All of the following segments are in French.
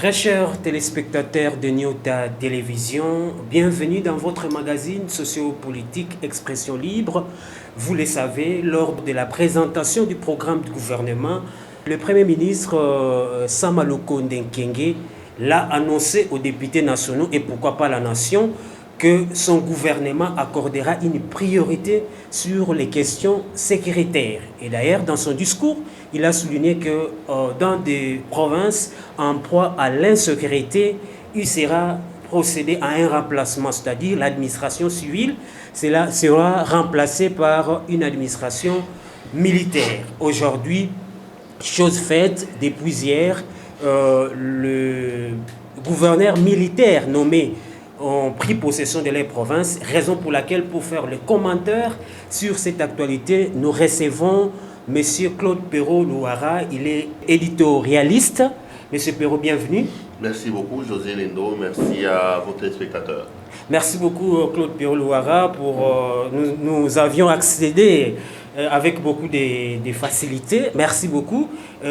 Très chers téléspectateurs de Nyota Télévision, bienvenue dans votre magazine sociopolitique Expression Libre. Vous le savez, lors de la présentation du programme du gouvernement, le Premier ministre Sama Lukonde Nkenge l'a annoncé aux députés nationaux et pourquoi pas la nation que son gouvernement accordera une priorité sur les questions sécuritaires. Et d'ailleurs, dans son discours, il a souligné que dans des provinces en proie à l'insécurité, il sera procédé à un remplacement, c'est-à-dire l'administration civile, cela sera remplacé par une administration militaire. Aujourd'hui, chose faite, depuis hier, le gouverneur militaire nommé ont pris possession de leur province, raison pour laquelle, pour faire le commentaire sur cette actualité, nous recevons M. Claude Perrault-Louara. Il est éditorialiste. M. Perrault, bienvenue. Merci beaucoup, José Lendo. Merci à vos téléspectateurs. Merci beaucoup, Claude Perrault-Louara. Nous avions accédé avec beaucoup de facilité. Merci beaucoup.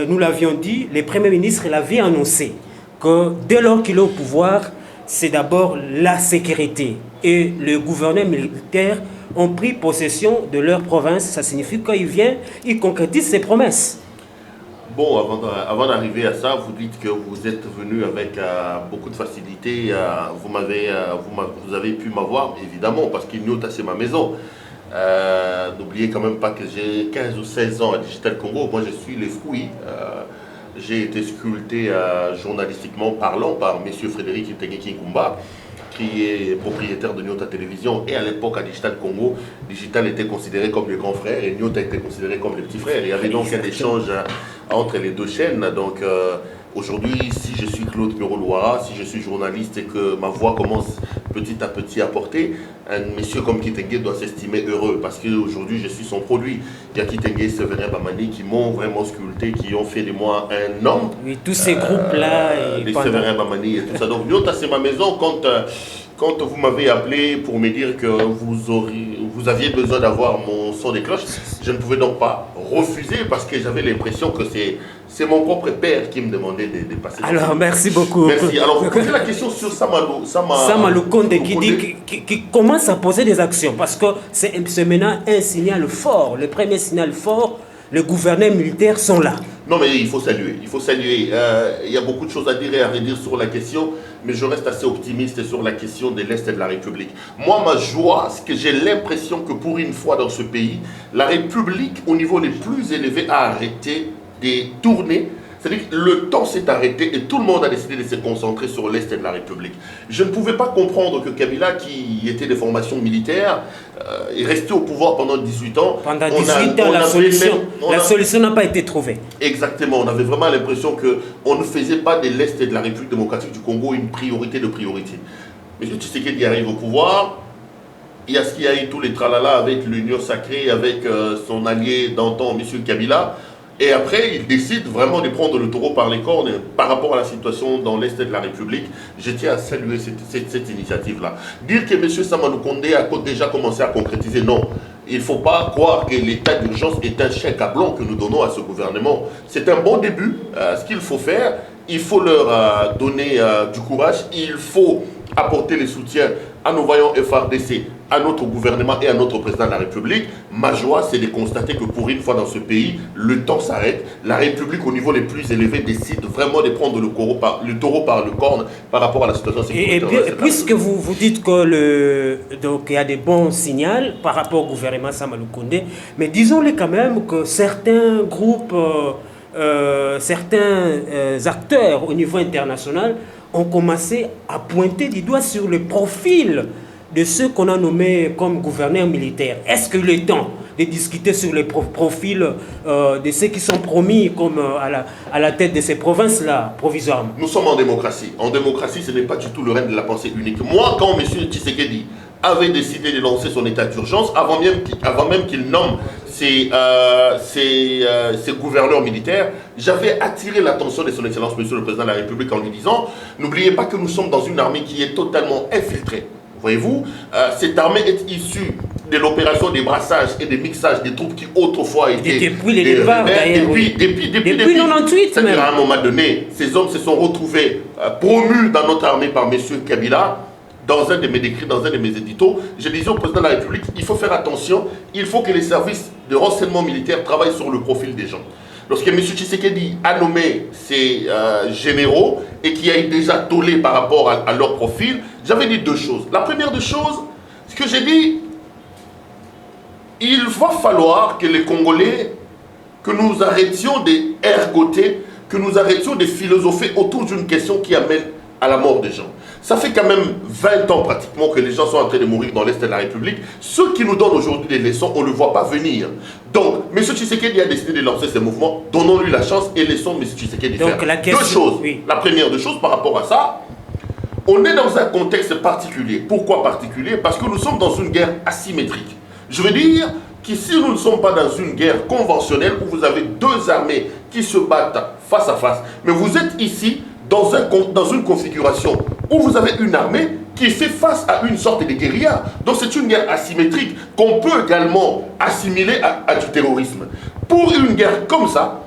Nous l'avions dit, le Premier ministre l'avait annoncé que dès lors qu'il est au pouvoir, c'est d'abord la sécurité. Et le gouverneur militaire ont pris possession de leur province. Ça signifie qu'il vient, il concrétise ses promesses. Bon, avant d'arriver à ça, vous dites que vous êtes venu avec beaucoup de facilité. Vous avez pu m'avoir, évidemment, parce qu'il Nyota, c'est ma maison. N'oubliez quand même pas que j'ai 15 ou 16 ans à Digital Congo. Moi, je suis les fruits. J'ai été sculpté journalistiquement parlant par M. Frédéric Itengi-Kinkumba, qui est propriétaire de Nyota Télévision. Et à l'époque, à Digital Congo, Digital était considéré comme le grand frère et Nyota était considéré comme le petit frère. Il y avait donc un échange entre les deux chaînes. Donc aujourd'hui, si je suis Claude Perrault-Louara, si je suis journaliste et que ma voix commence petit à petit à porter, un monsieur comme Kitenge doit s'estimer heureux parce qu'aujourd'hui je suis son produit. Il y a Kitenge et Séverin Bamani qui m'ont vraiment sculpté, qui ont fait de moi un homme. Oui, tous ces groupes-là. Les Séverin Bamani et tout ça. Donc Nyota, c'est ma maison. Quand vous m'avez appelé pour me dire que vous aviez besoin d'avoir mon son des cloches, je ne pouvais donc pas refuser parce que j'avais l'impression que c'est mon propre père qui me demandait de passer. Alors, merci beaucoup. Merci. Alors, vous posez la question sur Sama Lukonde qui commence à poser des actions parce que c'est maintenant un signal fort. Le premier signal fort, les gouverneurs militaires sont là. Non, mais il faut saluer. Il faut saluer. Il y a beaucoup de choses à dire et à redire sur la question, mais je reste assez optimiste sur la question de l'Est et de la République. Moi, ma joie, c'est que j'ai l'impression que pour une fois dans ce pays, la République, au niveau les plus élevés, a arrêté de tourner. C'est-à-dire que le temps s'est arrêté et tout le monde a décidé de se concentrer sur l'Est de la République. Je ne pouvais pas comprendre que Kabila, qui était des formations militaires, est resté au pouvoir pendant 18 ans. Pendant 18 ans, la solution n'a pas été trouvée. Exactement. On avait vraiment l'impression qu'on ne faisait pas de l'Est et de la République démocratique du Congo une priorité de priorité. M. Tshisekedi arrive au pouvoir. Il y a ce qu'il y a eu tous les tralala avec l'Union sacrée, avec son allié d'antan, M. Kabila. Et après, il décide vraiment de prendre le taureau par les cornes par rapport à la situation dans l'Est de la République. Je tiens à saluer cette initiative-là. Dire que M. Sama Lukonde a déjà commencé à concrétiser, non. Il ne faut pas croire que l'état d'urgence est un chèque à blanc que nous donnons à ce gouvernement. C'est un bon début. Ce qu'il faut faire, il faut leur donner du courage. Il faut apporter les soutiens à nos voyants FRDC, à notre gouvernement et à notre président de la République. Ma joie, c'est de constater que pour une fois dans ce pays, le temps s'arrête. La République, au niveau les plus élevés, décide vraiment de prendre le taureau par le corne par rapport à la situation sécuritaire. Et puisque vous dites qu'il y a des bons signaux par rapport au gouvernement Sama Lukonde, mais disons-le quand même que certains groupes, certains acteurs au niveau international ont commencé à pointer du doigt sur le profil de ceux qu'on a nommés comme gouverneurs militaires. Est-ce que le temps de discuter sur le profil de ceux qui sont promis comme à la tête de ces provinces-là, provisoirement? Nous sommes en démocratie. En démocratie, ce n'est pas du tout le règne de la pensée unique. Moi, quand M. Tshisekedi avait décidé de lancer son état d'urgence, avant même qu'il nomme ses gouverneurs militaires, j'avais attiré l'attention de son Excellence, Monsieur le Président de la République, en lui disant, n'oubliez pas que nous sommes dans une armée qui est totalement infiltrée. Vous Voyez-vous, cette armée est issue de l'opération des brassages et des mixages des troupes qui autrefois étaient depuis les départs d'ailleurs. Depuis 98 c'est-à-dire même. à un moment donné, ces hommes se sont retrouvés promus dans notre armée par M. Kabila. Dans un de mes décrits, dans un de mes éditos, je disais au président de la République, il faut faire attention, il faut que les services de renseignement militaire travaillent sur le profil des gens. Lorsque M. Tshisekedi a nommé ses généraux et qui a déjà tollé par rapport à leur profil, j'avais dit deux choses. La première des choses, c'est que j'ai dit, il va falloir que les Congolais, que nous arrêtions d'ergoter, que nous arrêtions de philosopher autour d'une question qui amène à la mort des gens. Ça fait quand même 20 ans pratiquement que les gens sont en train de mourir dans l'Est de la République. Ceux qui nous donnent aujourd'hui des leçons, on ne le voit pas venir. Donc, M. Tshisekedi a décidé de lancer ce mouvement. Donnons-lui la chance et laissons M. Tshisekedi faire. Deux choses. Oui. La première des choses par rapport à ça, on est dans un contexte particulier. Pourquoi particulier? Parce que nous sommes dans une guerre asymétrique. Je veux dire qu'ici, nous ne sommes pas dans une guerre conventionnelle où vous avez deux armées qui se battent face à face. Mais vous êtes ici dans une configuration où vous avez une armée qui fait face à une sorte de guérilla. Donc c'est une guerre asymétrique qu'on peut également assimiler à du terrorisme. Pour une guerre comme ça,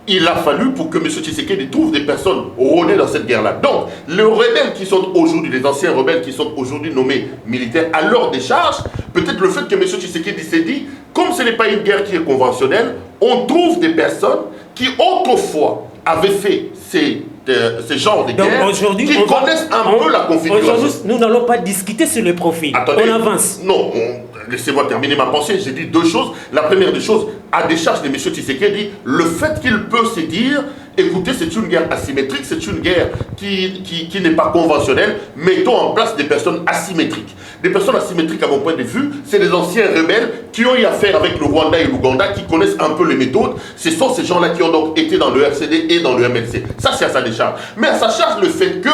il a fallu pour que M. Tshisekedi trouve des personnes rôlées dans cette guerre-là. Donc, les rebelles qui sont aujourd'hui, les anciens rebelles qui sont aujourd'hui nommés militaires à leur décharge, peut-être le fait que M. Tshisekedi s'est dit, comme ce n'est pas une guerre qui est conventionnelle, on trouve des personnes qui autrefois avaient fait ces genres de guerre, qui connaissent un peu la configuration. Aujourd'hui, nous n'allons pas discuter sur le profil. Attendez, on avance. Non, laissez-moi terminer ma pensée. J'ai dit deux choses. La première des choses, à décharge de M. Tshisekedi, le fait qu'il peut se dire, écoutez, c'est une guerre asymétrique, c'est une guerre qui n'est pas conventionnelle, mettons en place des personnes asymétriques. Des personnes asymétriques, à mon point de vue, c'est des anciens rebelles qui ont eu affaire avec le Rwanda et l'Ouganda, qui connaissent un peu les méthodes. Ce sont ces gens-là qui ont donc été dans le RCD et dans le MLC. Ça, c'est à sa décharge. Mais à sa charge, le fait que,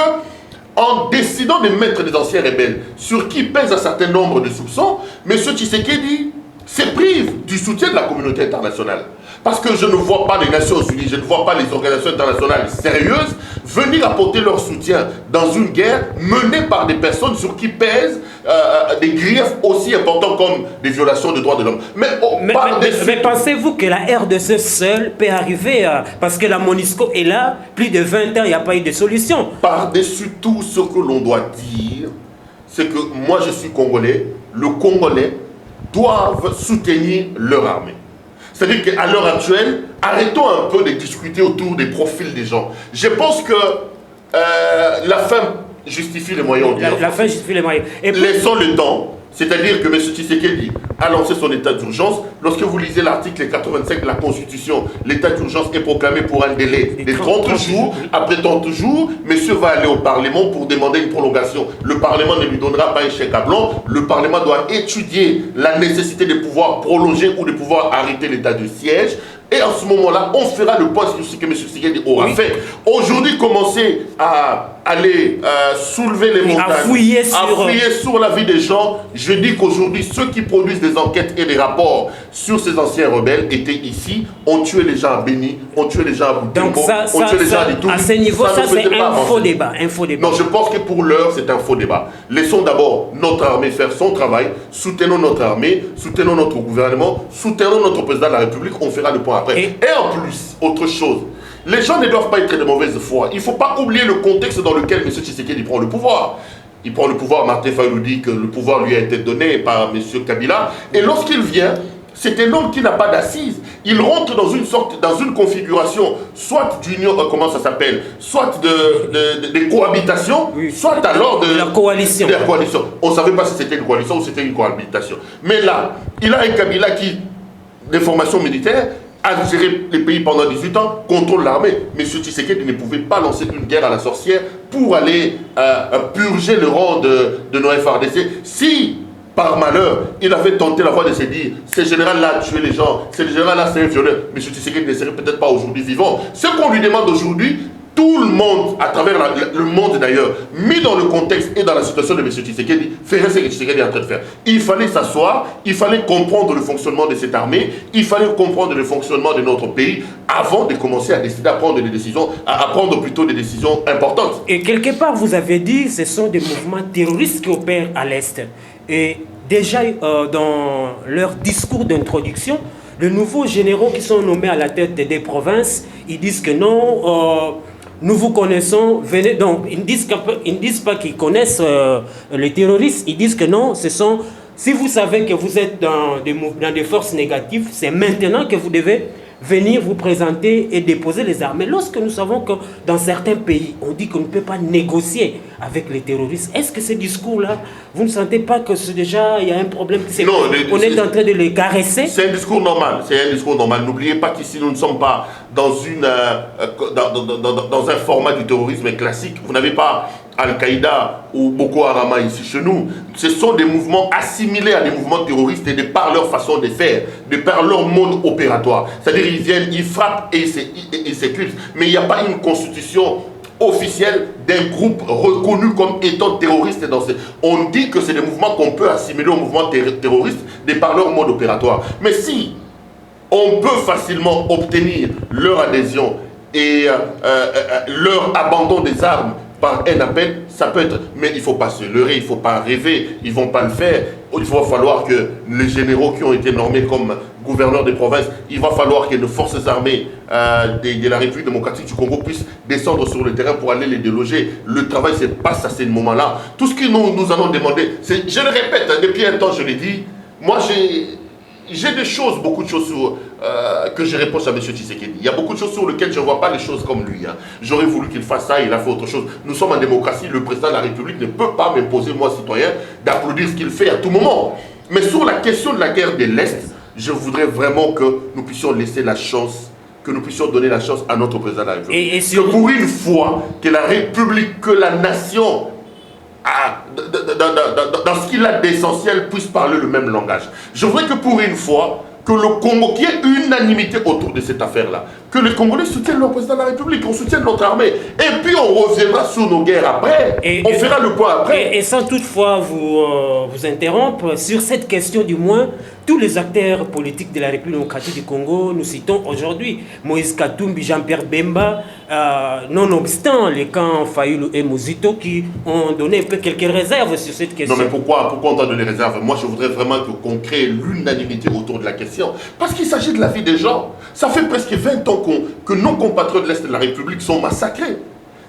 en décidant de mettre des anciens rebelles sur qui pèse un certain nombre de soupçons, M. Tshisekedi se prive du soutien de la communauté internationale. Parce que je ne vois pas les Nations Unies, je ne vois pas les organisations internationales sérieuses venir apporter leur soutien dans une guerre menée par des personnes sur qui pèsent des griefs aussi importants comme des violations des droits de l'homme. Mais pensez-vous que la RDC seule peut arriver parce que la MONUSCO est là, plus de 20 ans, il n'y a pas eu de solution. Par-dessus tout, ce que l'on doit dire, c'est que moi je suis Congolais, le Congolais doivent soutenir leur armée. C'est-à-dire qu'à l'heure actuelle, arrêtons un peu de discuter autour des profils des gens. Je pense que la fin justifie les moyens. La fin justifie les moyens. Et laissons le temps. C'est-à-dire que M. Tshisekedi a lancé son état d'urgence. Lorsque vous lisez l'article 85 de la Constitution, l'état d'urgence est proclamé pour un délai de 30 jours. Après 30 jours, monsieur va aller au Parlement pour demander une prolongation. Le Parlement ne lui donnera pas un chèque à blanc. Le Parlement doit étudier la nécessité de pouvoir prolonger ou de pouvoir arrêter l'état de siège. Et en ce moment-là, on fera le point sur ce que M. Tshisekedi aura fait. Aujourd'hui, commencer à aller soulever les montagnes, à fouiller sur la vie des gens. Je dis qu'aujourd'hui, ceux qui produisent des enquêtes et des rapports sur ces anciens rebelles étaient ici, ont tué les gens à Béni, ont tué les gens à Boutembo, ont tué les gens à Litouri. À ce niveau, ça c'est un faux débat. Non, je pense que pour l'heure, c'est un faux débat. Laissons d'abord notre armée faire son travail, soutenons notre armée, soutenons notre gouvernement, soutenons notre président de la République, on fera le point après. Et en plus, autre chose, les gens ne doivent pas être de mauvaise foi. Il ne faut pas oublier le contexte dans lequel M. Tshisekedi prend le pouvoir. Il prend le pouvoir, Martin Fayulu dit que le pouvoir lui a été donné par M. Kabila. Et lorsqu'il vient, c'est un homme qui n'a pas d'assises. Il rentre dans une configuration, soit d'union, comment ça s'appelle, soit de cohabitation, oui, soit alors de la coalition. On ne savait pas si c'était une coalition ou c'était une cohabitation. Mais là, il a un Kabila qui, des formations militaires, a géré les pays pendant 18 ans, contrôle l'armée. M. Tshisekedi ne pouvait pas lancer une guerre à la sorcière pour aller purger le rang de nos FARDC. Si, par malheur, il avait tenté la voie de se dire, ce général-là a tué les gens, ce général-là c'est un violeur, M. Tshisekedi ne serait peut-être pas aujourd'hui vivant. Ce qu'on lui demande aujourd'hui, tout le monde, à travers le monde d'ailleurs, mis dans le contexte et dans la situation de M. Tshisekedi, ferait ce que Tshisekedi est en train de faire. Il fallait s'asseoir, il fallait comprendre le fonctionnement de cette armée, il fallait comprendre le fonctionnement de notre pays avant de commencer à décider à prendre des décisions, à prendre plutôt des décisions importantes. Et quelque part, vous avez dit que ce sont des mouvements terroristes qui opèrent à l'Est. Et déjà, dans leur discours d'introduction, les nouveaux généraux qui sont nommés à la tête des provinces, ils disent que non, nous vous connaissons, venez donc. Ils ne disent pas qu'ils connaissent les terroristes, ils disent que non, ce sont... Si vous savez que vous êtes dans des forces négatives, c'est maintenant que vous devez venir vous présenter et déposer les armes. Mais lorsque nous savons que dans certains pays, on dit qu'on ne peut pas négocier avec les terroristes, est-ce que ces discours-là, vous ne sentez pas que c'est déjà, il y a un problème? Non, on est en train de les caresser. C'est un discours normal, c'est un discours normal. N'oubliez pas qu'ici, nous ne sommes pas dans un format du terrorisme classique. Vous n'avez pas Al-Qaïda ou Boko Haram ici chez nous. Ce sont des mouvements assimilés à des mouvements terroristes et de par leur façon de faire, de par leur mode opératoire. C'est-à-dire ils viennent, ils frappent et ils s'éclipsent. Mais il n'y a pas une constitution officielle d'un groupe reconnu comme étant terroriste. On dit que c'est des mouvements qu'on peut assimiler aux mouvements terroristes de par leur mode opératoire. Mais si on peut facilement obtenir leur adhésion et leur abandon des armes par un appel, ça peut être, mais il ne faut pas se leurrer, il ne faut pas rêver, ils ne vont pas le faire. Il va falloir que les généraux qui ont été nommés comme gouverneurs des provinces, il va falloir que les forces armées de la République démocratique du Congo puissent descendre sur le terrain pour aller les déloger. Le travail se passe à ce moment-là. Tout ce que nous allons demander, c'est, je le répète, depuis un temps je l'ai dit, moi j'ai des choses, beaucoup de choses que je reproche à M. Tshisekedi. Il y a beaucoup de choses sur lesquelles je ne vois pas les choses comme lui. J'aurais voulu qu'il fasse ça, il a fait autre chose. Nous sommes en démocratie, le président de la République ne peut pas m'imposer, moi citoyen, d'applaudir ce qu'il fait à tout moment. Mais sur la question de la guerre de l'Est, je voudrais vraiment que nous puissions laisser la chance, que nous puissions donner la chance à notre président de la République. Et que pour une fois, que la République, que la nation, dans ce qu'il a d'essentiel, puisse parler le même langage. Je voudrais que pour une fois, que le Congo, qu'il y ait unanimité autour de cette affaire-là, que les Congolais soutiennent le président de la République, qu'on soutienne notre armée, et puis on reviendra sur nos guerres après, on fera le point après. Et sans toutefois vous interrompre, sur cette question du moins, tous les acteurs politiques de la République démocratique du Congo, nous citons aujourd'hui Moïse Katumbi, Jean-Pierre Bemba, nonobstant les camps Fayulu et Muzito qui ont donné un peu quelques réserves sur cette question. Non mais pourquoi on donne les réserves? Moi je voudrais vraiment qu'on crée l'unanimité autour de la question. Parce qu'il s'agit de la vie des gens. Ça fait presque 20 ans que nos compatriotes de l'Est de la République sont massacrés.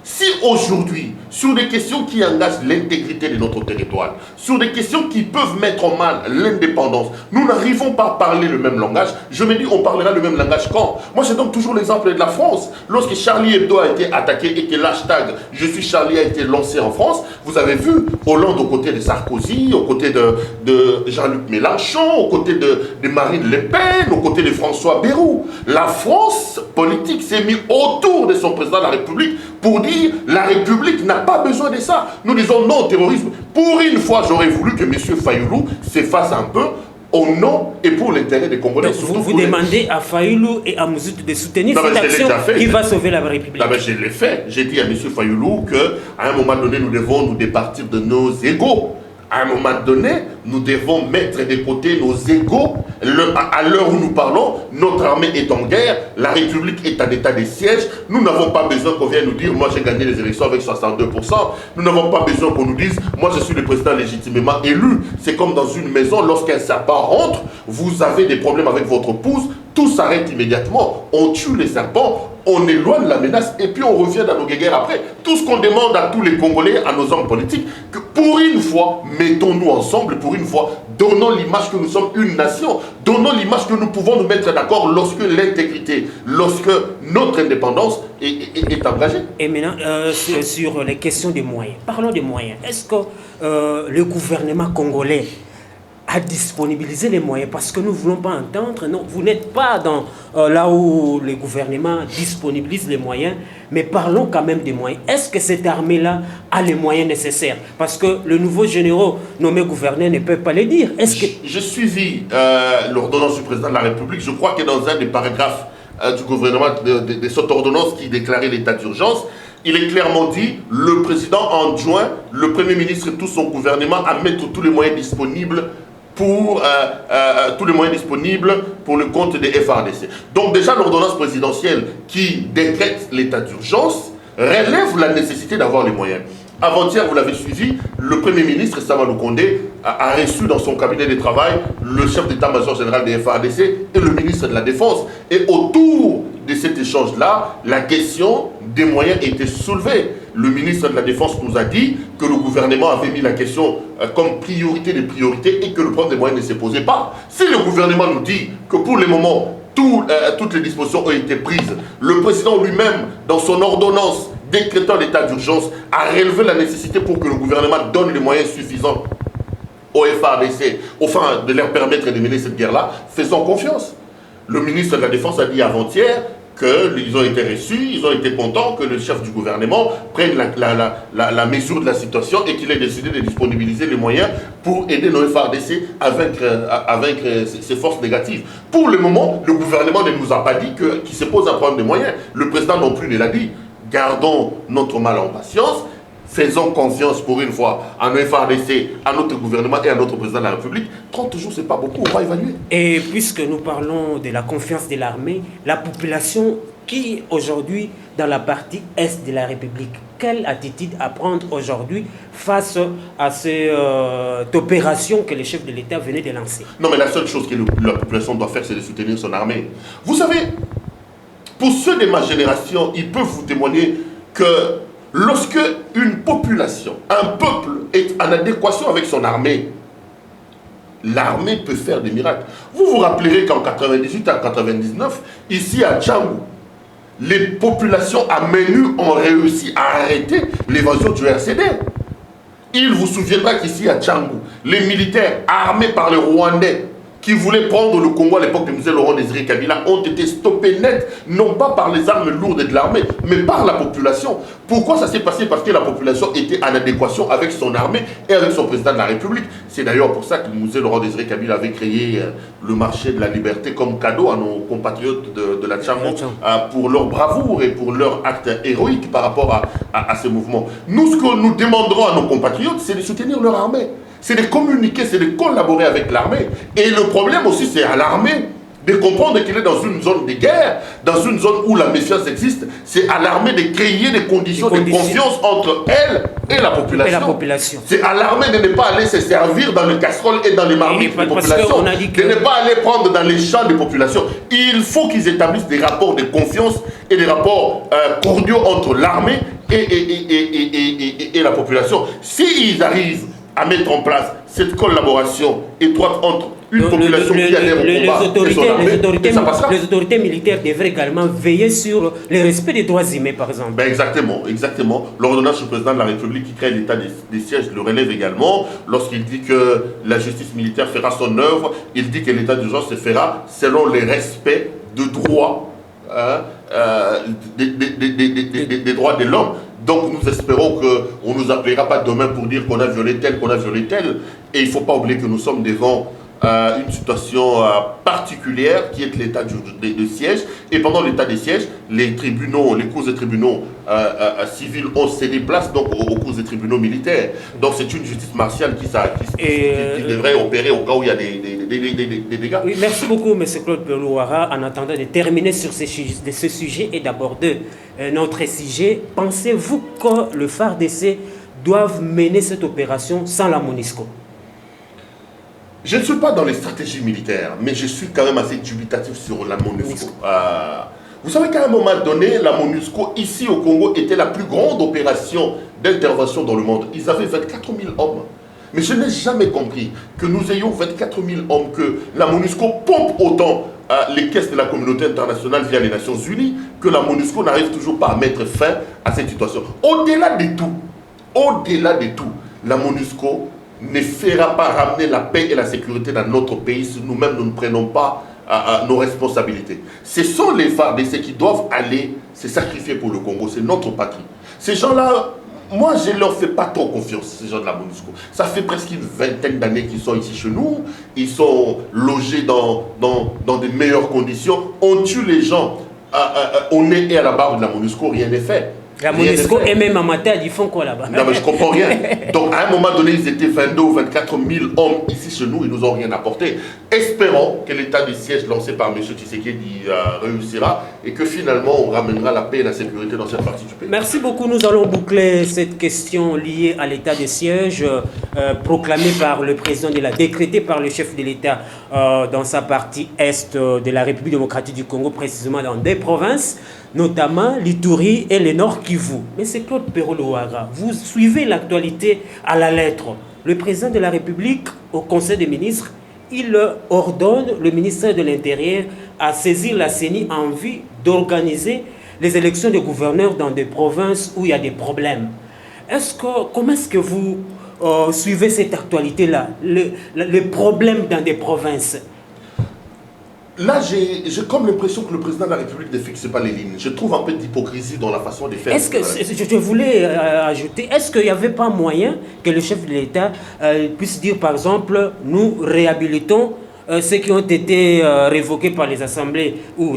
Si aujourd'hui, sur des questions qui engagent l'intégrité de notre territoire, sur des questions qui peuvent mettre en mal l'indépendance, nous n'arrivons pas à parler le même langage, je me dis on parlera le même langage quand? Moi je donne toujours l'exemple de la France. Lorsque Charlie Hebdo a été attaqué et que l'hashtag Je suis Charlie a été lancé en France, vous avez vu Hollande aux côtés de Sarkozy, aux côtés de Jean-Luc Mélenchon, aux côtés de Marine Le Pen, aux côtés de François Bayrou. La France politique s'est mise autour de son président de la République pour dire la République n'a pas besoin de ça. Nous disons non au terrorisme. Pour une fois, j'aurais voulu que M. Fayulu s'efface un peu au nom et pour l'intérêt des Congolais. Donc vous demandez à Fayulu et à Mouzoutou de soutenir cette action qui va sauver la République. Non, mais je l'ai fait. J'ai dit à M. Fayulu qu'à un moment donné, nous devons nous départir de nos égos. À un moment donné, nous devons mettre de côté nos égos. À l'heure où nous parlons, notre armée est en guerre, la République est en état de siège. Nous n'avons pas besoin qu'on vienne nous dire, moi j'ai gagné les élections avec 62%. Nous n'avons pas besoin qu'on nous dise, moi je suis le président légitimement élu. C'est comme dans une maison, lorsqu'un serpent rentre, vous avez des problèmes avec votre épouse, tout s'arrête immédiatement. On tue les serpents, on éloigne la menace et puis on revient dans nos guerres après. Tout ce qu'on demande à tous les Congolais, à nos hommes politiques, que pour une fois, mettons-nous ensemble, pour une fois, donnons l'image que nous sommes une nation, donnons l'image que nous pouvons nous mettre d'accord lorsque l'intégrité, lorsque notre indépendance est engagée. Et maintenant, sur les questions des moyens, parlons des moyens. Est-ce que le gouvernement congolais à disponibiliser les moyens, parce que nous ne voulons pas entendre, non, vous n'êtes pas dans là où le gouvernement disponibilise les moyens, mais parlons quand même des moyens. Est-ce que cette armée-là a les moyens nécessaires? Parce que le nouveau général nommé gouverneur ne peut pas le dire. Est-ce que... J'ai suivi l'ordonnance du président de la République, je crois que dans un des paragraphes du gouvernement de cette ordonnance qui déclarait l'état d'urgence, il est clairement dit, le président enjoint le Premier ministre et tout son gouvernement à mettre tous les moyens disponibles pour le compte des FARDC. Donc déjà l'ordonnance présidentielle qui décrète l'état d'urgence relève la nécessité d'avoir les moyens. Avant-hier, vous l'avez suivi, le Premier ministre Sama Lukonde a reçu dans son cabinet de travail le chef d'état-major général des FARDC et le ministre de la Défense. Et autour de cet échange-là, la question des moyens était soulevée. Le ministre de la Défense nous a dit que le gouvernement avait mis la question comme priorité des priorités et que le problème des moyens ne se posait pas. Si le gouvernement nous dit que pour le moment, toutes les dispositions ont été prises, le président lui-même, dans son ordonnance décrétant l'état d'urgence, a relevé la nécessité pour que le gouvernement donne les moyens suffisants au FARDC, afin de leur permettre de mener cette guerre-là, faisons confiance. Le ministre de la Défense a dit avant-hier qu'ils ont été reçus, ils ont été contents que le chef du gouvernement prenne la mesure de la situation et qu'il ait décidé de disponibiliser les moyens pour aider nos FARDC à vaincre ces forces négatives. Pour le moment, le gouvernement ne nous a pas dit qu'il se pose un problème de moyens. Le président non plus ne l'a dit. Gardons notre mal en patience, faisons confiance pour une fois à nos FARDC, à notre gouvernement et à notre président de la République. 30 jours, c'est pas beaucoup, on va évaluer. Et puisque nous parlons de la confiance de l'armée, la population qui aujourd'hui dans la partie est de la République, quelle attitude à prendre aujourd'hui face à cette opération que le chef de l'État venait de lancer? Non, mais la seule chose que la population doit faire, c'est de soutenir son armée. Vous savez, pour ceux de ma génération, ils peuvent vous témoigner que lorsque une population, un peuple est en adéquation avec son armée, l'armée peut faire des miracles. Vous vous rappellerez qu'en 98 à 99, ici à Tchangou, les populations à Menu ont réussi à arrêter l'évasion du RCD. Il vous souviendra qu'ici à Tchangou, les militaires armés par les Rwandais qui voulaient prendre le Congo à l'époque de M. Laurent Désiré Kabila ont été stoppés net, non pas par les armes lourdes de l'armée, mais par la population. Pourquoi ça s'est passé? Parce que la population était en adéquation avec son armée et avec son président de la République. C'est d'ailleurs pour ça que M. Laurent Désiré Kabila avait créé le marché de la liberté comme cadeau à nos compatriotes de la Tchangou pour leur bravoure et pour leur acte héroïque par rapport à ce mouvement. Nous, ce que nous demanderons à nos compatriotes, c'est de soutenir leur armée. C'est de communiquer, c'est de collaborer avec l'armée. Et le problème aussi, c'est à l'armée de comprendre qu'il est dans une zone de guerre, dans une zone où la méfiance existe. C'est à l'armée de créer des conditions de confiance entre elle et la population. C'est à l'armée de ne pas aller se servir dans les casseroles et dans les marmites des populations, de ne pas aller prendre dans les champs des populations. Il faut qu'ils établissent des rapports de confiance et des rapports cordiaux entre l'armée et la population. S'ils arrivent à mettre en place cette collaboration étroite entre une population qui adhère au combat et son armée, les autorités militaires devraient également veiller sur le respect des droits humains, par exemple. Ben exactement. L'ordonnance du président de la République qui crée l'état des sièges le relève également. Lorsqu'il dit que la justice militaire fera son œuvre, il dit que l'état d'urgence se fera selon les respects de droits, des droits de l'homme. Donc nous espérons qu'on ne nous appellera pas demain pour dire qu'on a violé tel, qu'on a violé tel. Et il ne faut pas oublier que nous sommes devant une situation particulière qui est l'état de siège. Et pendant l'état de siège, les tribunaux, les cours des tribunaux civils ont cédé place donc aux cours des tribunaux militaires. Donc c'est une justice martiale qui devrait opérer au cas où il y a des dégâts. Oui, merci beaucoup, M. Claude Pelouara. En attendant de terminer sur ce sujet et d'aborder notre sujet, pensez-vous que le FARDC doivent mener cette opération sans la MONUSCO? Je ne suis pas dans les stratégies militaires, mais je suis quand même assez dubitatif sur la MONUSCO. Vous savez qu'à un moment donné, la MONUSCO, ici au Congo, était la plus grande opération d'intervention dans le monde. Ils avaient 24 000 hommes. Mais je n'ai jamais compris que nous ayons 24 000 hommes, que la MONUSCO pompe autant les caisses de la communauté internationale via les Nations Unies, que la MONUSCO n'arrive toujours pas à mettre fin à cette situation. Au-delà de tout, la MONUSCO ne fera pas ramener la paix et la sécurité dans notre pays si nous-mêmes nous ne prenons pas nos responsabilités. Ce sont les FARDC qui doivent aller se sacrifier pour le Congo, c'est notre patrie. Ces gens-là, moi je ne leur fais pas trop confiance, ces gens de la MONUSCO. Ça fait presque une vingtaine d'années qu'ils sont ici chez nous, ils sont logés dans de meilleures conditions, on tue les gens au nez et à la barbe de la MONUSCO, rien n'est fait. La MONUSCO et même en Matad, ils font quoi là-bas? Non, mais je comprends rien. Donc, à un moment donné, ils étaient 22 ou 24 000 hommes ici chez nous, ils nous ont rien apporté. Espérons que l'état de siège lancé par M. Tshisekedi réussira et que finalement, on ramènera la paix et la sécurité dans cette partie du pays. Merci beaucoup. Nous allons boucler cette question liée à l'état de siège proclamé par le président de décrété par le chef de l'État dans sa partie est de la République démocratique du Congo, précisément dans des provinces, notamment l'Ituri et le Nord Kivu. Mais c'est Claude Perrault-Louaga. Vous suivez l'actualité à la lettre. Le président de la République, au Conseil des ministres, il ordonne le ministère de l'Intérieur à saisir la CENI en vue d'organiser les élections de gouverneurs dans des provinces où il y a des problèmes. Comment est-ce que vous suivez cette actualité-là, les problèmes dans des provinces? Là, j'ai comme l'impression que le président de la République ne fixe pas les lignes. Je trouve un peu d'hypocrisie dans la façon de faire. Est-ce que, je voulais ajouter, est-ce qu'il n'y avait pas moyen que le chef de l'État puisse dire, par exemple, nous réhabilitons ceux qui ont été révoqués par les assemblées ou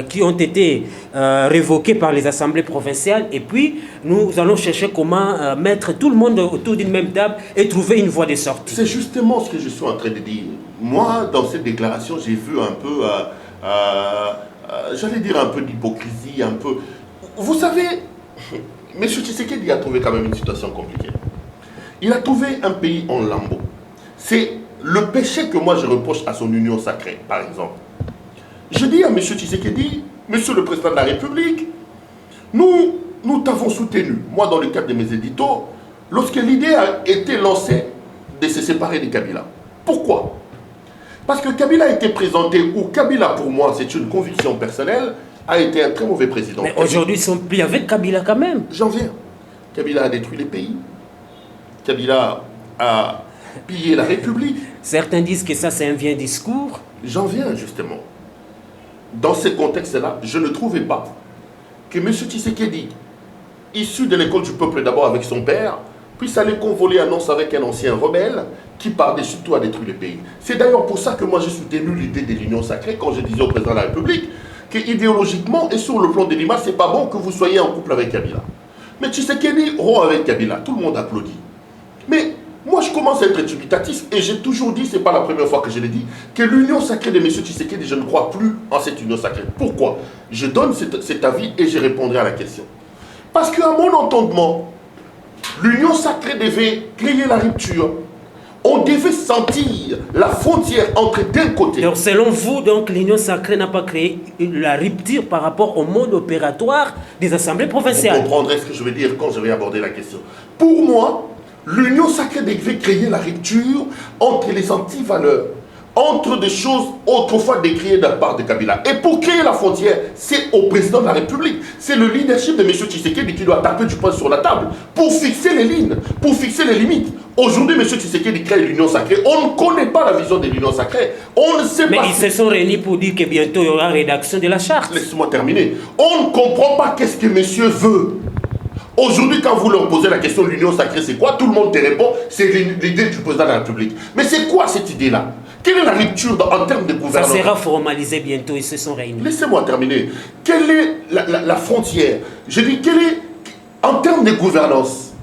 qui ont été révoqués par les assemblées provinciales, et puis nous allons chercher comment mettre tout le monde autour d'une même table et trouver une voie de sortie. C'est justement ce que je suis en train de dire. Moi, dans cette déclaration, j'ai vu un peu, j'allais dire un peu d'hypocrisie, un peu... Vous savez, M. Tshisekedi a trouvé quand même une situation compliquée. Il a trouvé un pays en lambeaux. C'est le péché que moi je reproche à son union sacrée, par exemple. Je dis à M. Tshisekedi, Monsieur le Président de la République, nous t'avons soutenu, moi dans le cadre de mes éditos, lorsque l'idée a été lancée de se séparer de Kabila. Pourquoi? Parce que Kabila a été présenté, ou Kabila pour moi, c'est une conviction personnelle, a été un très mauvais président. Mais aujourd'hui, ils sont plus avec Kabila quand même. J'en viens. Kabila a détruit les pays. Kabila a pillé la République. Certains disent que ça, c'est un vieux discours. J'en viens justement. Dans ce contexte-là, je ne trouvais pas que M. Tshisekedi, issu de l'école du peuple d'abord avec son père, puisse aller convoler annonce avec un ancien rebelle qui par-dessus tout a détruit le pays. C'est d'ailleurs pour ça que moi j'ai soutenu l'idée de l'union sacrée quand je disais au président de la République que idéologiquement et sur le plan de l'image, c'est pas bon que vous soyez en couple avec Kabila. Mais Tshisekedi rompt avec Kabila, tout le monde applaudit. Mais moi je commence à être dubitatif et j'ai toujours dit, c'est pas la première fois que je l'ai dit, que l'union sacrée de M. Tshisekedi, je ne crois plus en cette union sacrée. Pourquoi? Je donne cet avis et je répondrai à la question. Parce qu'à mon entendement, l'union sacrée devait créer la rupture. On devait sentir la frontière entre d'un côté. Donc selon vous, l'union sacrée n'a pas créé la rupture par rapport au mode opératoire des assemblées provinciales. Vous comprendrez ce que je veux dire quand je vais aborder la question. Pour moi, l'union sacrée devait créer la rupture entre les antivaleurs, entre des choses autrefois décriées de la part de Kabila. Et pour créer la frontière, c'est au président de la République. C'est le leadership de M. Tshisekedi qui doit taper du poing sur la table pour fixer les lignes, pour fixer les limites. Aujourd'hui, M. Tshisekedi crée l'union sacrée. On ne connaît pas la vision de l'union sacrée. On ne sait pas... Mais ils se sont réunis pour dire que bientôt il y aura rédaction de la charte. Laissez-moi terminer. On ne comprend pas qu'est-ce que monsieur veut. Aujourd'hui, quand vous leur posez la question de l'union sacrée, c'est quoi? Tout le monde te répond, c'est l'idée du président de la République. Mais c'est quoi cette idée-là? Quelle est la rupture en termes de gouvernement? Ça sera formalisé bientôt, ils se sont réunis. Laissez-moi terminer. Quelle est la frontière? Je dis, quelle est, en termes de gouvernance,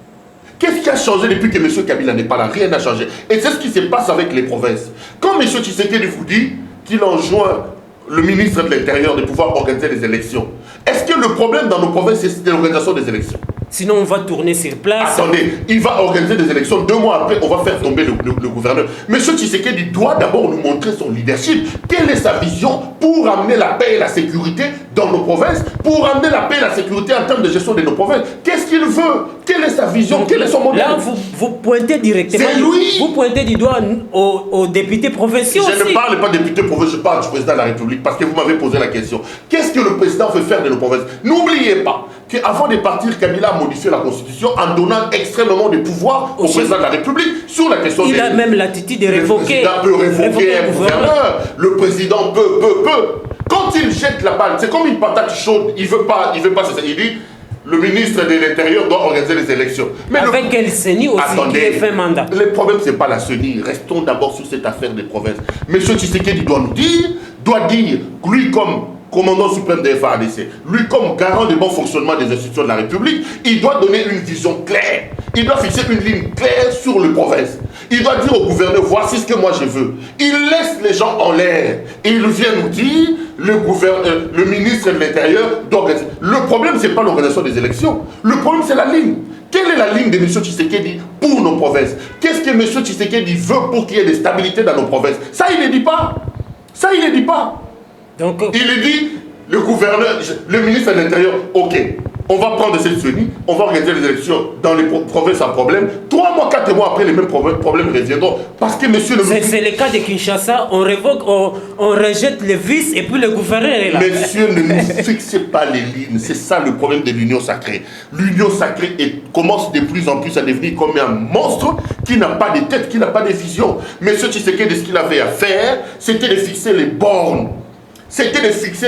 qu'est-ce qui a changé depuis que M. Kabila n'est pas là? Rien n'a changé. Et c'est ce qui se passe avec les provinces. Quand M. Tshisekedi vous dit qu'il enjoint le ministre de l'Intérieur de pouvoir organiser les élections, est-ce que le problème dans nos provinces, c'est l'organisation des élections? Sinon, on va tourner sur place. Attendez, il va organiser des élections. 2 mois après, on va faire tomber le gouverneur. Monsieur Tshisekedi doit d'abord nous montrer son leadership. Quelle est sa vision pour amener la paix et la sécurité dans nos provinces, pour amener la paix et la sécurité en termes de gestion de nos provinces? Qu'est-ce qu'il veut? Quelle est sa vision? Quel est son modèle? Là, vous pointez directement. C'est lui. Vous pointez du doigt aux députés provinciaux. Je ne parle pas des députés provinciaux, je parle du président de la République parce que vous m'avez posé la question. Qu'est-ce que le président veut faire de nos provinces? N'oubliez pas qu'avant de partir, Kabila a modifié la Constitution en donnant extrêmement de pouvoir au président de la République sur la question Il a même l'attitude de révoquer. Le président peut révoquer un gouverneur. Le président peut. Quand il jette la balle, c'est comme une patate chaude. Il veut pas, c'est ça. Il dit, le ministre de l'Intérieur doit organiser les élections. Mais avec quelle CENI aussi qui est fait mandat? Le problème, c'est pas la CENI. Restons d'abord sur cette affaire des provinces. Monsieur Tshisekedi doit dire, lui comme commandant suprême des FARDC, lui comme garant du bon fonctionnement des institutions de la République, il doit donner une vision claire. Il doit fixer une ligne claire sur le province. Il doit dire au gouverneur, voici ce que moi je veux. Il laisse les gens en l'air. Et il vient nous dire, le ministre de l'Intérieur doit organiser. Le problème, ce n'est pas l'organisation des élections. Le problème, c'est la ligne. Quelle est la ligne de M. Tshisekedi pour nos provinces? Qu'est-ce que M. Tshisekedi veut pour qu'il y ait de stabilité dans nos provinces? Ça, il ne dit pas. Ça, il ne dit pas. Donc, il dit, le gouverneur, le ministre de l'Intérieur, ok, on va prendre cette souvenir, on va organiser les élections dans les provinces à problème. 3 mois, 4 mois après, les mêmes problèmes reviendront. Parce que monsieur le ministre... C'est le cas de Kinshasa, on révoque, on rejette les vices et puis le gouverneur est là. Monsieur, ne nous fixez pas les lignes. C'est ça le problème de l'union sacrée. L'union sacrée commence de plus en plus à devenir comme un monstre qui n'a pas de tête, qui n'a pas de vision. Monsieur Tshisekedi, ce qu'il avait à faire, c'était de fixer les bornes. C'était de fixer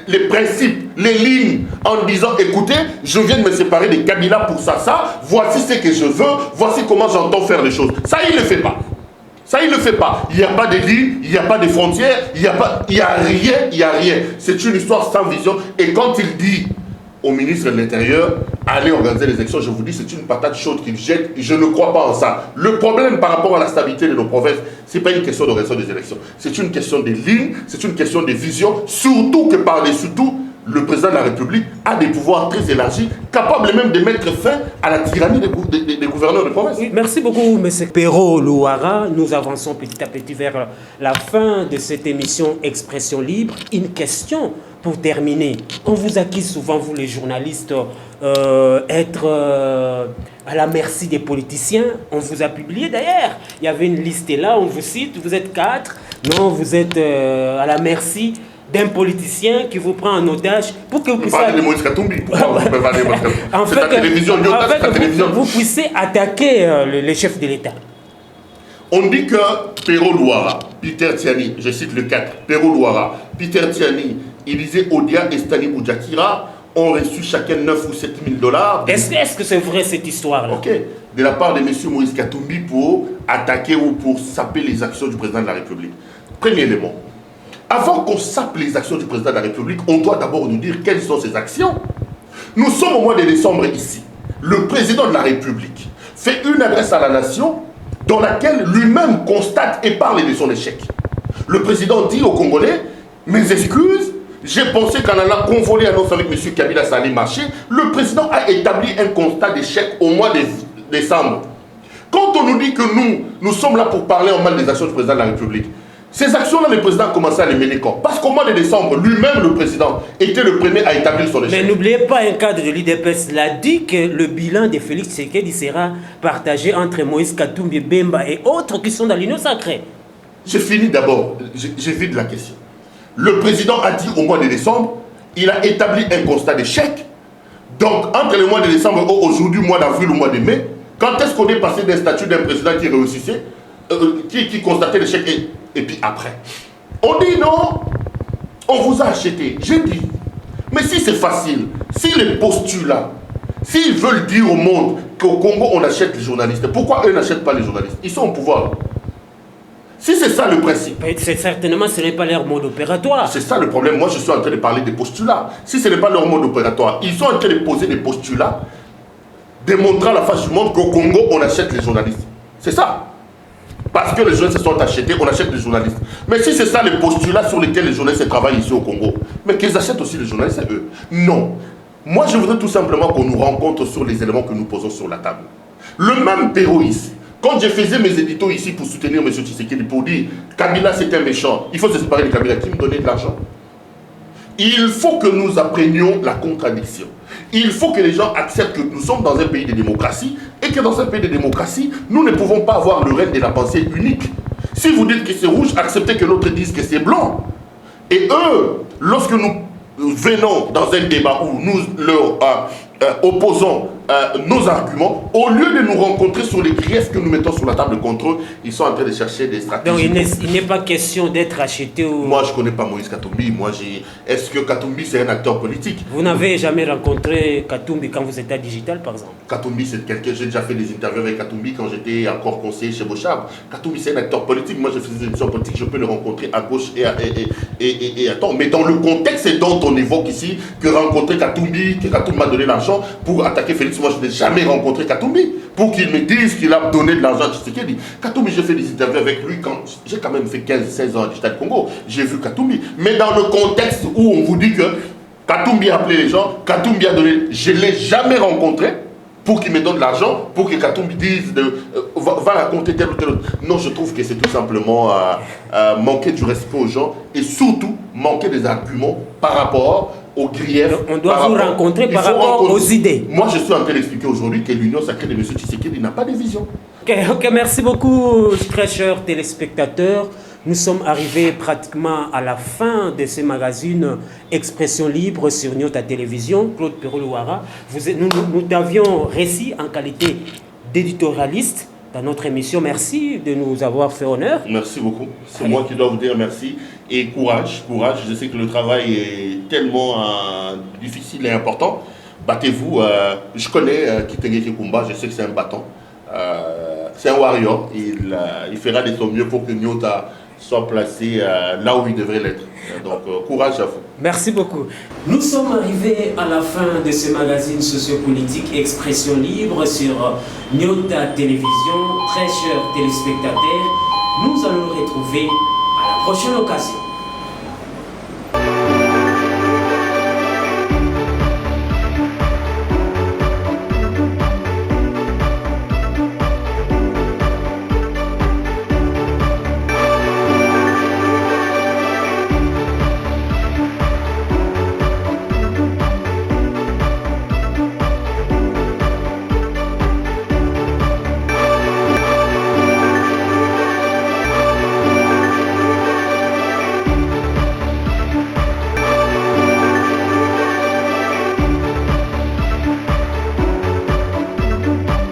les principes, les lignes, en disant, écoutez, je viens de me séparer de Kabila pour ça, voici ce que je veux, voici comment j'entends faire les choses. Ça, il ne le fait pas. Ça, il ne le fait pas. Il n'y a pas de lignes, il n'y a pas de frontières, il n'y a rien. C'est une histoire sans vision. Et quand il dit au ministre de l'Intérieur, allez organiser les élections, je vous dis, c'est une patate chaude qu'il jette. Je ne crois pas en ça. Le problème par rapport à la stabilité de nos provinces, ce n'est pas une question d'organisation des élections. C'est une question de lignes, c'est une question de vision, surtout que par-dessus tout, le président de la République a des pouvoirs très élargis, capables même de mettre fin à la tyrannie des gouverneurs de province. Oui, merci beaucoup, M. Pero Louara. Nous avançons petit à petit vers la fin de cette émission Expression Libre. Une question pour terminer. On vous accuse souvent, vous les journalistes, être à la merci des politiciens. On vous a publié d'ailleurs. Il y avait une liste là, on vous cite, vous êtes 4. Non, vous êtes à la merci d'un politicien qui vous prend en otage pour que vous puissiez... Parlez de Moïse Katumbi. C'est ta télévision, vous puissiez attaquer les chefs de l'État. On dit que Pero Louara, Peter Tiani, je cite le 4, Pero Louara, Peter Tiani, Élisée Odia et Stani Boudjakira ont reçu chacun 9 ou 7 000 dollars. Est-ce que c'est vrai cette histoire-là? Ok. De la part de M. Moïse Katumbi pour attaquer ou pour saper les actions du président de la République. Premier élément. Avant qu'on sape les actions du président de la République, on doit d'abord nous dire quelles sont ces actions. Nous sommes au mois de décembre ici. Le président de la République fait une adresse à la nation dans laquelle lui-même constate et parle de son échec. Le président dit aux Congolais, mes excuses, j'ai pensé qu'en allant convoler annonce avec M. Kabila, ça allait marcher. Le président a établi un constat d'échec au mois de décembre. Quand on nous dit que nous sommes là pour parler en mal des actions du président de la République, ces actions-là, le président a commencé à les mener quand? Parce qu'au mois de décembre, lui-même, le président, était le premier à établir son échec. Mais n'oubliez pas, un cadre de l'IDPS l'a dit que le bilan de Félix Tshisekedi sera partagé entre Moïse Katumbi, Bemba et autres qui sont dans l'Union sacrée. J'ai fini d'abord, j'évite la question. Le président a dit au mois de décembre, il a établi un constat d'échec. Donc, entre le mois de décembre et aujourd'hui, mois d'avril ou mois de mai, quand est-ce qu'on est passé d'un statut d'un président qui réussissait, qui constatait l'échec et puis après? On dit non, on vous a acheté. J'ai dit, mais si c'est facile, si les postulats, s'ils veulent dire au monde qu'au Congo on achète les journalistes, pourquoi eux n'achètent pas les journalistes? Ils sont au pouvoir. Si c'est ça le principe. Certainement, ce n'est pas leur mode opératoire. C'est ça le problème. Moi, je suis en train de parler des postulats. Si ce n'est pas leur mode opératoire, ils sont en train de poser des postulats démontrant à la face du monde qu'au Congo, on achète les journalistes. C'est ça. Parce que les journalistes se sont achetés, on achète les journalistes. Mais si c'est ça les postulats sur lesquels les journalistes travaillent ici au Congo, mais qu'ils achètent aussi les journalistes, eux. Non. Moi, je voudrais tout simplement qu'on nous rencontre sur les éléments que nous posons sur la table. Le même Pero ici. Quand je faisais mes éditos ici pour soutenir M. Tshisekedi, pour dire Kabila c'est un méchant, il faut se séparer de Kabila, qui me donnait de l'argent? Il faut que nous apprenions la contradiction. Il faut que les gens acceptent que nous sommes dans un pays de démocratie et que dans un pays de démocratie, nous ne pouvons pas avoir le règne de la pensée unique. Si vous dites que c'est rouge, acceptez que l'autre dise que c'est blanc. Et eux, lorsque nous venons dans un débat où nous leur opposons nos arguments, au lieu de nous rencontrer sur les griefs que nous mettons sur la table contre eux, ils sont en train de chercher des stratégies. Donc il n'est pas question d'être acheté au... Moi, je ne connais pas Moïse Katumbi. Est-ce que Katumbi, c'est un acteur politique? Vous n'avez jamais rencontré Katumbi quand vous étiez à Digital, par exemple? Katumbi, c'est quelqu'un... J'ai déjà fait des interviews avec Katumbi quand j'étais encore conseiller chez Bochab. Katumbi, c'est un acteur politique. Moi, je fais des émissions politiques, je peux le rencontrer à gauche et à temps. Mais dans le contexte dont on évoque ici, que rencontrer Katumbi, que Katumbi m'a donné l'argent pour attaquer Félix, moi, je n'ai jamais rencontré Katumbi pour qu'il me dise qu'il a donné de l'argent à Tshisekedi. Katumbi, j'ai fait des interviews avec lui quand j'ai quand même fait 15-16 ans à Digital Congo. J'ai vu Katumbi. Mais dans le contexte où on vous dit que Katumbi a appelé les gens, Katumbi a donné... Je ne l'ai jamais rencontré pour qu'il me donne de l'argent, pour que Katumbi dise va raconter tel ou tel autre. Non, je trouve que c'est tout simplement manquer du respect aux gens et surtout manquer des arguments par rapport aux griefs. On doit vous rencontrer par rapport aux idées. Moi, je suis en train d'expliquer aujourd'hui que l'Union sacrée de M. Tshisekedi n'a pas de vision. Ok, merci beaucoup, très chers téléspectateurs. Nous sommes arrivés pratiquement à la fin de ce magazine Expression Libre sur Nyota Télévision. Claude Perrault-Louara, nous t'avions récit en qualité d'éditorialiste dans notre émission. Merci de nous avoir fait honneur. Merci beaucoup. C'est moi qui dois vous dire merci. Et courage, courage. Je sais que le travail est tellement difficile et important. Battez-vous. Je connais Kitenge Kikumba, je sais que c'est un battant. C'est un warrior. Il fera de son mieux pour que Nyota soit placé là où il devrait l'être. Donc, courage à vous. Merci beaucoup. Nous sommes arrivés à la fin de ce magazine sociopolitique Expression Libre sur Nyota Télévision. Très chers téléspectateurs, nous allons nous retrouver à la prochaine occasion.